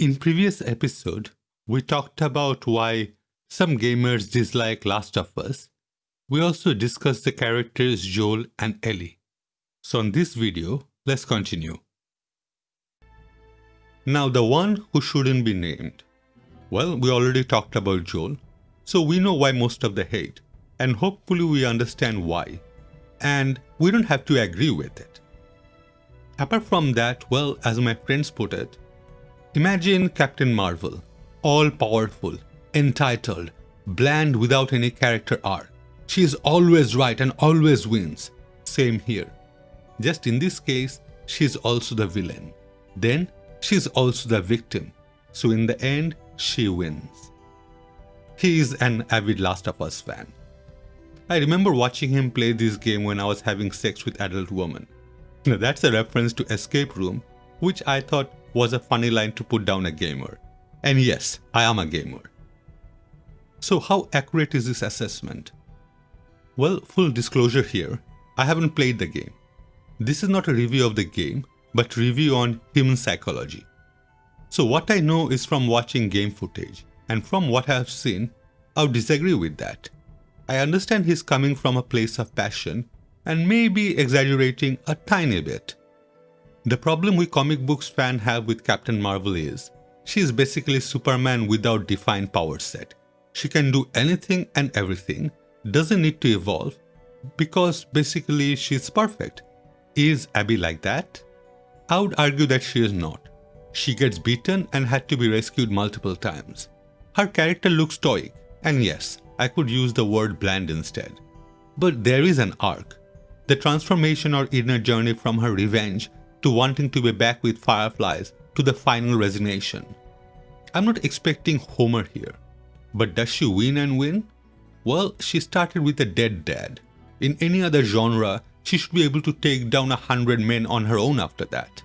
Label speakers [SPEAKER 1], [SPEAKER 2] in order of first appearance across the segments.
[SPEAKER 1] In previous episode, we talked about why some gamers dislike Last of Us. We also discussed the characters Joel and Ellie. So in this video, let's continue. Now the one who shouldn't be named. Well, we already talked about Joel, so we know why most of the hate, and hopefully we understand why. And we don't have to agree with it. Apart from that, well, as my friends put it, imagine Captain Marvel, all-powerful, entitled, bland without any character arc. She is always right and always wins. Same here. Just in this case, she is also the villain. Then, she is also the victim. So in the end, she wins. He is an avid Last of Us fan. I remember watching him play this game when I was having sex with adult women. Now that's a reference to Escape Room, which I thought was a funny line to put down a gamer. And yes, I am a gamer. So how accurate is this assessment? Well, full disclosure here, I haven't played the game. This is not a review of the game, but review on human psychology. So what I know is from watching game footage, and from what I have seen, I would disagree with that. I understand he's coming from a place of passion, and maybe exaggerating a tiny bit. The problem we comic books fans have with Captain Marvel is, she is basically Superman without defined power set. She can do anything and everything, doesn't need to evolve, because basically she's perfect. Is Abby like that? I would argue that she is not. She gets beaten and had to be rescued multiple times. Her character looks stoic, and yes, I could use the word bland instead. But there is an arc. The transformation or inner journey from her revenge to wanting to be back with Fireflies to the final resignation. I'm not expecting Homer here. But does she win and win? Well, she started with a dead dad. In any other genre, she should be able to take down 100 men on her own after that.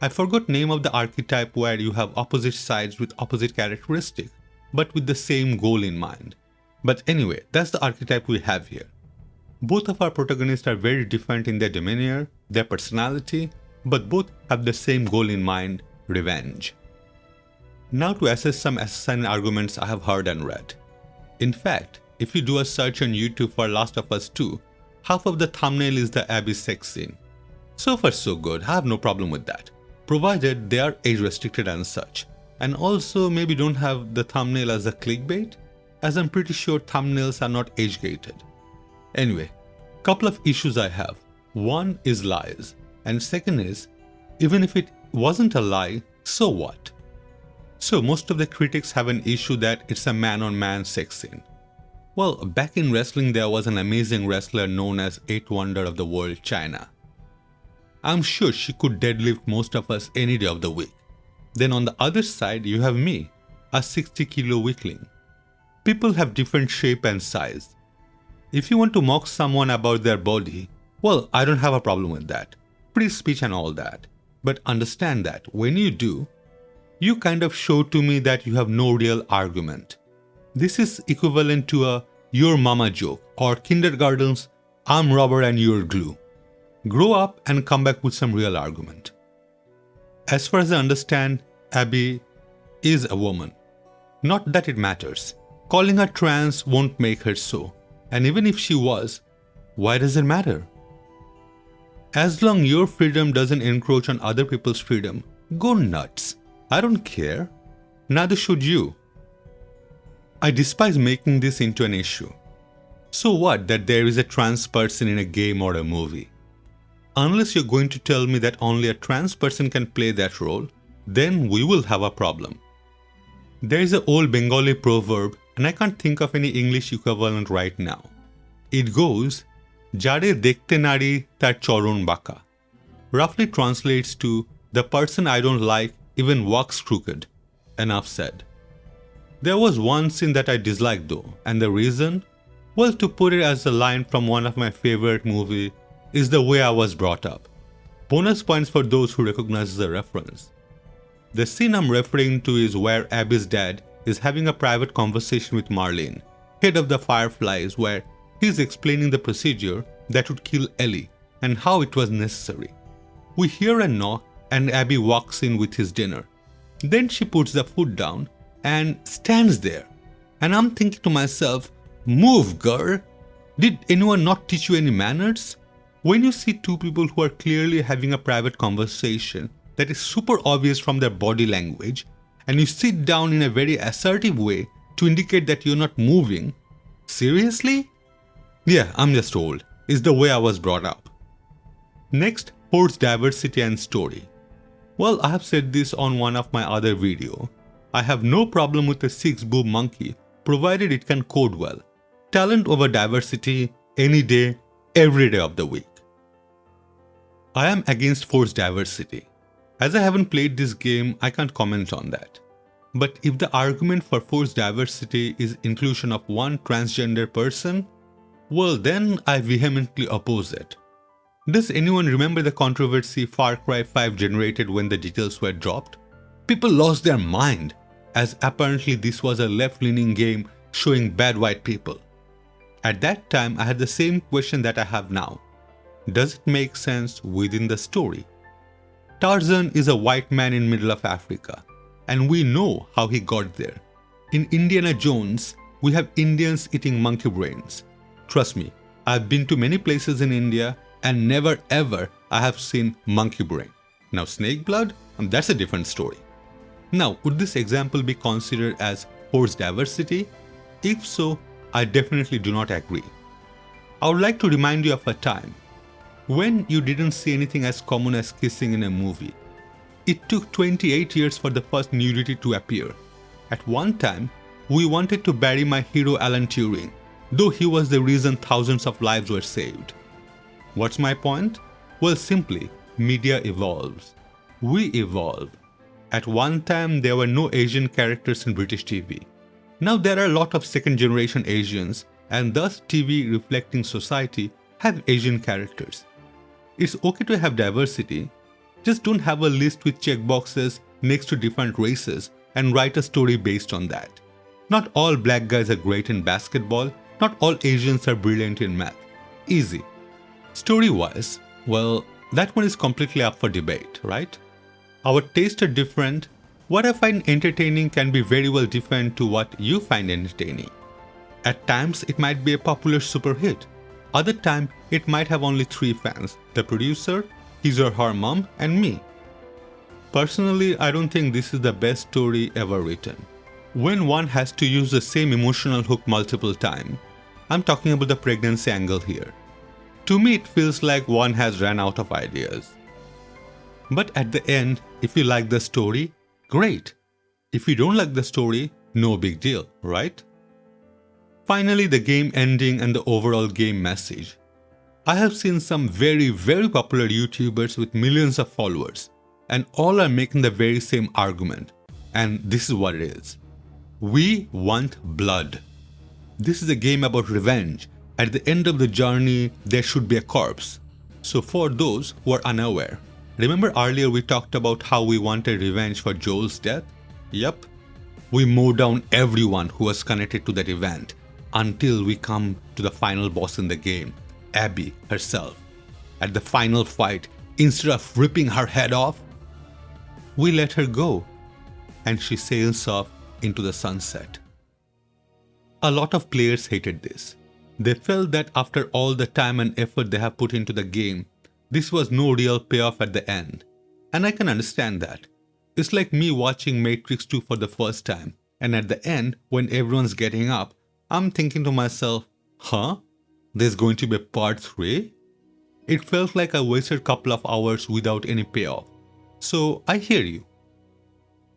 [SPEAKER 1] I forgot name of the archetype where you have opposite sides with opposite characteristics, but with the same goal in mind. But anyway, that's the archetype we have here. Both of our protagonists are very different in their demeanor, their personality, but both have the same goal in mind, revenge. Now to assess some assassin arguments I have heard and read. In fact, if you do a search on YouTube for Last of Us 2, half of the thumbnail is the Abby sex scene. So far so good, I have no problem with that, provided they are age restricted and such. And also maybe don't have the thumbnail as a clickbait, as I'm pretty sure thumbnails are not age gated. Anyway, couple of issues I have. One is lies, and second is, even if it wasn't a lie, so what? So most of the critics have an issue that it's a man-on-man sex scene. Well, back in wrestling there was an amazing wrestler known as 8th Wonder of the World, China. I'm sure she could deadlift most of us any day of the week. Then on the other side you have me, a 60-kilo weakling. People have different shape and size. If you want to mock someone about their body, well, I don't have a problem with that. Free speech and all that. But understand that when you do, you kind of show to me that you have no real argument. This is equivalent to a your mama joke or kindergarten's I'm rubber and you're glue. Grow up and come back with some real argument. As far as I understand, Abby is a woman. Not that it matters. Calling her trans won't make her so. And even if she was, why does it matter? As long your freedom doesn't encroach on other people's freedom, go nuts. I don't care. Neither should you. I despise making this into an issue. So what that there is a trans person in a game or a movie? Unless you're going to tell me that only a trans person can play that role, then we will have a problem. There is an old Bengali proverb, and I can't think of any English equivalent right now. It goes, Jare dekhte nari tar choron baka. Roughly translates to, the person I don't like even walks crooked. Enough said. There was one scene that I disliked though, and the reason? Well, to put it as a line from one of my favorite movies, is the way I was brought up. Bonus points for those who recognize the reference. The scene I'm referring to is where Abby's dad is having a private conversation with Marlene, head of the Fireflies, where he's explaining the procedure that would kill Ellie and how it was necessary. We hear a knock and Abby walks in with his dinner. Then she puts the foot down and stands there. And I'm thinking to myself, move, girl. Did anyone not teach you any manners? When you see two people who are clearly having a private conversation that is super obvious from their body language, and you sit down in a very assertive way to indicate that you're not moving, seriously? Yeah, I'm just old. It's the way I was brought up. Next, force diversity and story. Well, I have said this on one of my other video. I have no problem with a 6-boob monkey provided it can code well. Talent over diversity any day, every day of the week. I am against forced diversity. As I haven't played this game, I can't comment on that. But if the argument for forced diversity is inclusion of one transgender person, well then I vehemently oppose it. Does anyone remember the controversy Far Cry 5 generated when the details were dropped? People lost their mind, as apparently this was a left-leaning game showing bad white people. At that time, I had the same question that I have now. Does it make sense within the story? Tarzan is a white man in middle of Africa, and we know how he got there. In Indiana Jones, we have Indians eating monkey brains. Trust me, I've been to many places in India and never ever I have seen monkey brain. Now snake blood? That's a different story. Now, would this example be considered as forced diversity? If so, I definitely do not agree. I would like to remind you of a time when you didn't see anything as common as kissing in a movie. It took 28 years for the first nudity to appear. At one time, we wanted to bury my hero Alan Turing, though he was the reason thousands of lives were saved. What's my point? Well, simply, media evolves. We evolve. At one time, there were no Asian characters in British TV. Now there are a lot of second-generation Asians, and thus TV reflecting society have Asian characters. It's okay to have diversity, just don't have a list with checkboxes next to different races and write a story based on that. Not all black guys are great in basketball, not all Asians are brilliant in math. Easy. Story-wise, well, that one is completely up for debate, right? Our tastes are different. What I find entertaining can be very well different to what you find entertaining. At times, it might be a popular super hit. Other time, it might have only 3 fans, the producer, his or her mom, and me. Personally, I don't think this is the best story ever written. When one has to use the same emotional hook multiple times, I'm talking about the pregnancy angle here. To me, it feels like one has ran out of ideas. But at the end, if you like the story, great. If you don't like the story, no big deal, right? Finally, the game ending and the overall game message. I have seen some very popular YouTubers with millions of followers, and all are making the very same argument. And this is what it is. We want blood. This is a game about revenge. At the end of the journey, there should be a corpse. So for those who are unaware, remember earlier we talked about how we wanted revenge for Joel's death? Yup. We mow down everyone who was connected to that event until we come to the final boss in the game, Abby herself. At the final fight, instead of ripping her head off, we let her go and she sails off into the sunset. A lot of players hated this. They felt that after all the time and effort they have put into the game, this was no real payoff at the end. And I can understand that. It's like me watching Matrix 2 for the first time, and at the end, when everyone's getting up, I'm thinking to myself, huh? There's going to be a part 3? It felt like I wasted a couple of hours without any payoff. So I hear you.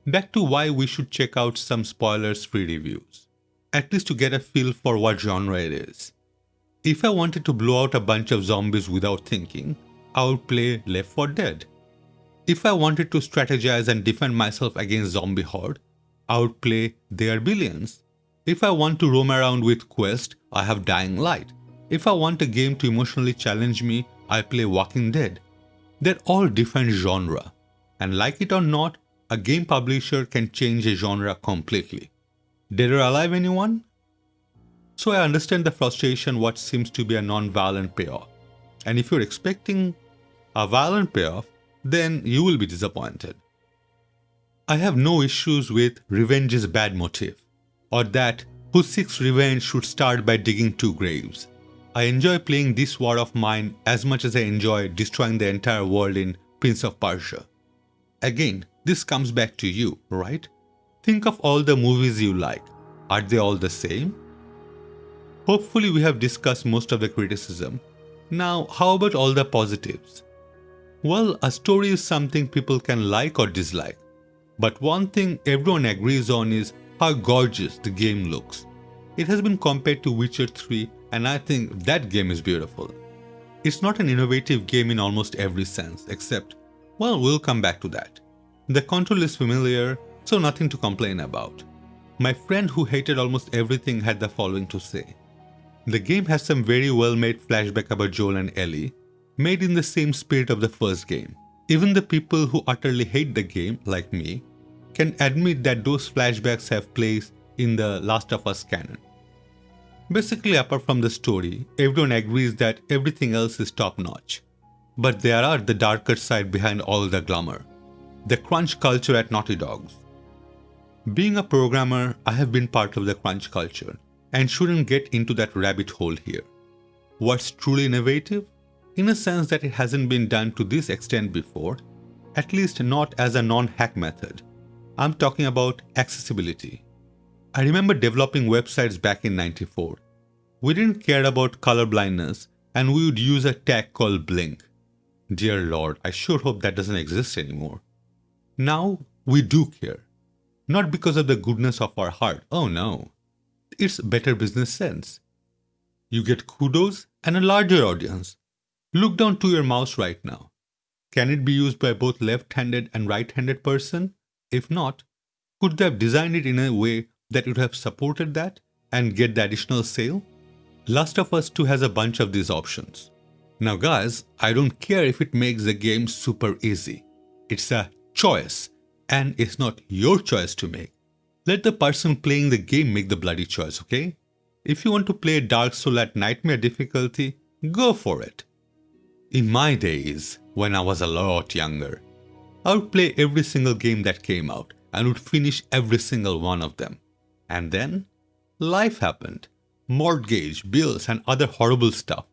[SPEAKER 1] Back to why we should check out some spoilers-free reviews. At least to get a feel for what genre it is. If I wanted to blow out a bunch of zombies without thinking, I would play Left 4 Dead. If I wanted to strategize and defend myself against zombie horde, I would play They Are Billions. If I want to roam around with Quest, I have Dying Light. If I want a game to emotionally challenge me, I play Walking Dead. They're all different genre. And like it or not, a game publisher can change a genre completely. Dead or Alive, anyone? So I understand the frustration what seems to be a non-violent payoff. And if you're expecting a violent payoff, then you will be disappointed. I have no issues with revenge is bad motive, or that who seeks revenge should start by digging 2 graves. I enjoy playing this war of mine as much as I enjoy destroying the entire world in Prince of Persia. Again, this comes back to you, right? Think of all the movies you like. Are they all the same? Hopefully we have discussed most of the criticism. Now, how about all the positives? Well, a story is something people can like or dislike. But one thing everyone agrees on is how gorgeous the game looks. It has been compared to Witcher 3, and I think that game is beautiful. It's not an innovative game in almost every sense, except, well, we'll come back to that. The control is familiar, so nothing to complain about. My friend who hated almost everything had the following to say. The game has some very well-made flashback about Joel and Ellie, made in the same spirit of the first game. Even the people who utterly hate the game, like me, can admit that those flashbacks have place in the Last of Us canon. Basically, apart from the story, everyone agrees that everything else is top-notch. But there are the darker side behind all the glamour. The crunch culture at Naughty Dogs. Being a programmer, I have been part of the crunch culture, and shouldn't get into that rabbit hole here. What's truly innovative? In a sense that it hasn't been done to this extent before, at least not as a non-hack method. I'm talking about accessibility. I remember developing websites back in '94. We didn't care about color blindness, and we would use a tag called Blink. Dear Lord, I sure hope that doesn't exist anymore. Now, we do care. Not because of the goodness of our heart, oh no. It's better business sense. You get kudos and a larger audience. Look down to your mouse right now. Can it be used by both left-handed and right-handed person? If not, could they have designed it in a way that would have supported that and get the additional sale? Last of Us 2 has a bunch of these options. Now guys, I don't care if it makes the game super easy. It's a choice, and it's not your choice to make. Let the person playing the game make the bloody choice, okay? If you want to play Dark Souls at nightmare difficulty, go for it. In my days, when I was a lot younger, I would play every single game that came out and would finish every single one of them. And then, life happened. Mortgage, bills, and other horrible stuff.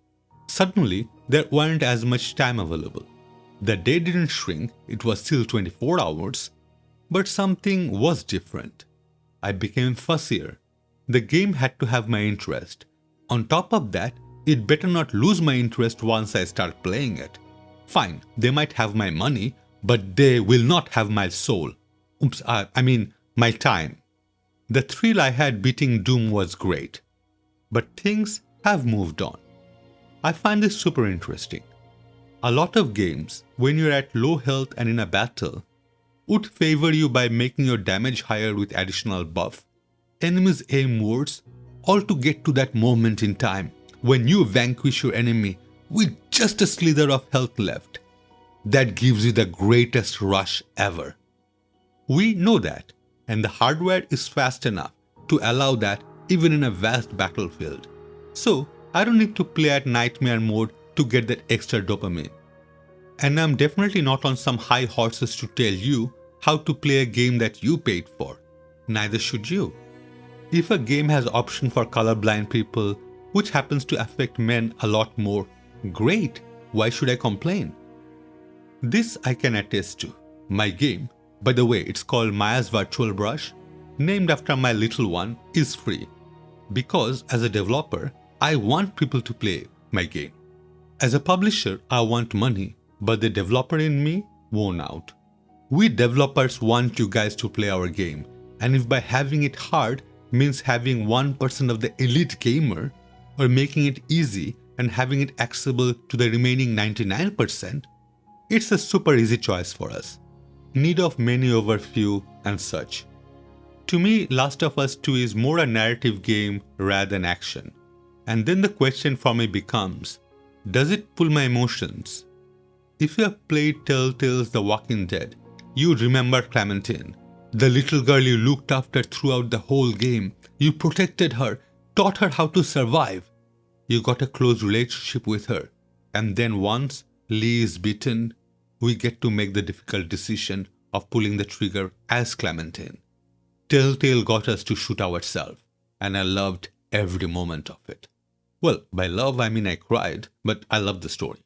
[SPEAKER 1] Suddenly, there weren't as much time available. The day didn't shrink, it was still 24 hours, but something was different. I became fussier. The game had to have my interest. On top of that, it better not lose my interest once I start playing it. Fine, they might have my money, but they will not have my soul. My time. The thrill I had beating Doom was great. But things have moved on. I find this super interesting. A lot of games, when you're at low health and in a battle, would favor you by making your damage higher with additional buff. Enemies aim worse, all to get to that moment in time when you vanquish your enemy with just a slither of health left. That gives you the greatest rush ever. We know that, and the hardware is fast enough to allow that even in a vast battlefield. So, I don't need to play at nightmare mode to get that extra dopamine. And I'm definitely not on some high horses to tell you how to play a game that you paid for. Neither should you. If a game has option for colorblind people, which happens to affect men a lot more, great, why should I complain? This I can attest to. My game, by the way, it's called Maya's Virtual Brush, named after my little one, is free. Because as a developer, I want people to play my game. As a publisher, I want money, but the developer in me won out. We developers want you guys to play our game, and if by having it hard means having 1% of the elite gamer, or making it easy and having it accessible to the remaining 99%, it's a super easy choice for us. Need of many over few and such. To me, Last of Us 2 is more a narrative game rather than action. And then the question for me becomes, does it pull my emotions? If you have played Telltale's The Walking Dead, you remember Clementine, the little girl you looked after throughout the whole game. You protected her, taught her how to survive. You got a close relationship with her. And then once Lee is beaten, we get to make the difficult decision of pulling the trigger as Clementine. Telltale got us to shoot ourselves, and I loved every moment of it. Well, by love I mean I cried, but I loved the story.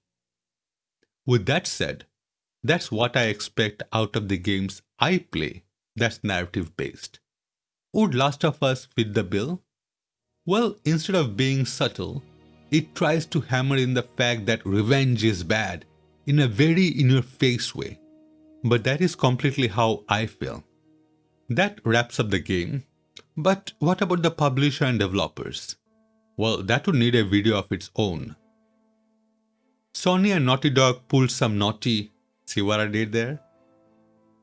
[SPEAKER 1] With that said, that's what I expect out of the games I play that's narrative based. Would Last of Us fit the bill? Well, instead of being subtle, it tries to hammer in the fact that revenge is bad in a very in-your-face way. But that is completely how I feel. That wraps up the game. But what about the publisher and developers? Well, that would need a video of its own. Sony and Naughty Dog pulled some naughty, see what I did there?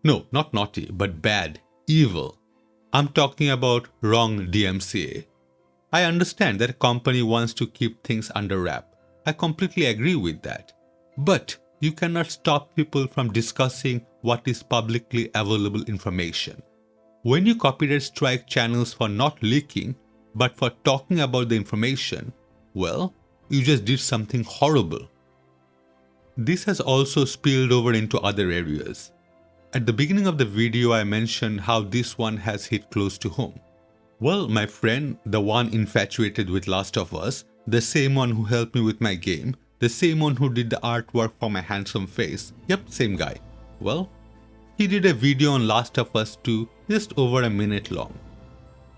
[SPEAKER 1] No, not naughty, but bad, evil. I'm talking about wrong DMCA. I understand that a company wants to keep things under wrap. I completely agree with that. But you cannot stop people from discussing what is publicly available information. When you copyright strike channels for not leaking, but for talking about the information, well, you just did something horrible. This has also spilled over into other areas. At the beginning of the video, I mentioned how this one has hit close to home. Well, my friend, the one infatuated with Last of Us, the same one who helped me with my game, the same one who did the artwork for my handsome face, yep, same guy. Well, he did a video on Last of Us 2 just over a minute long.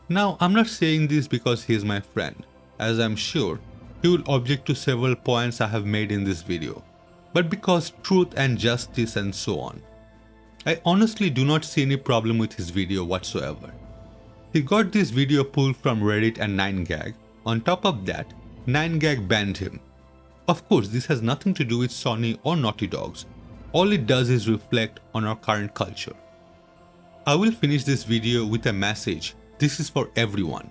[SPEAKER 1] Now, I'm not saying this because he's my friend, as I'm sure he will object to several points I have made in this video, but because truth and justice and so on. I honestly do not see any problem with his video whatsoever. He got this video pulled from Reddit and 9gag. On top of that, 9gag banned him. Of course, this has nothing to do with Sony or Naughty Dogs. All it does is reflect on our current culture. I will finish this video with a message. This is for everyone.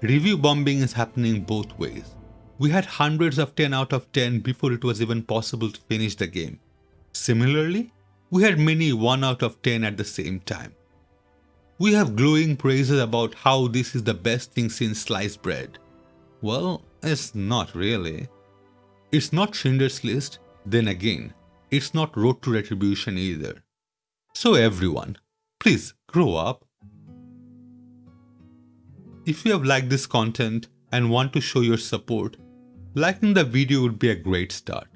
[SPEAKER 1] Review bombing is happening both ways. We had hundreds of 10 out of 10 before it was even possible to finish the game. Similarly, we had many 1 out of 10 at the same time. We have glowing praises about how this is the best thing since sliced bread. Well, it's not really. It's not Schindler's List, then again, it's not Road to Retribution either. So everyone, please grow up. If you have liked this content and want to show your support, liking the video would be a great start.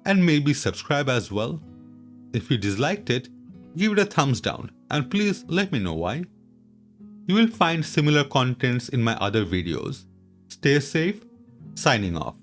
[SPEAKER 1] And maybe subscribe as well. If you disliked it, give it a thumbs down and please let me know why. You will find similar contents in my other videos. Stay safe, signing off.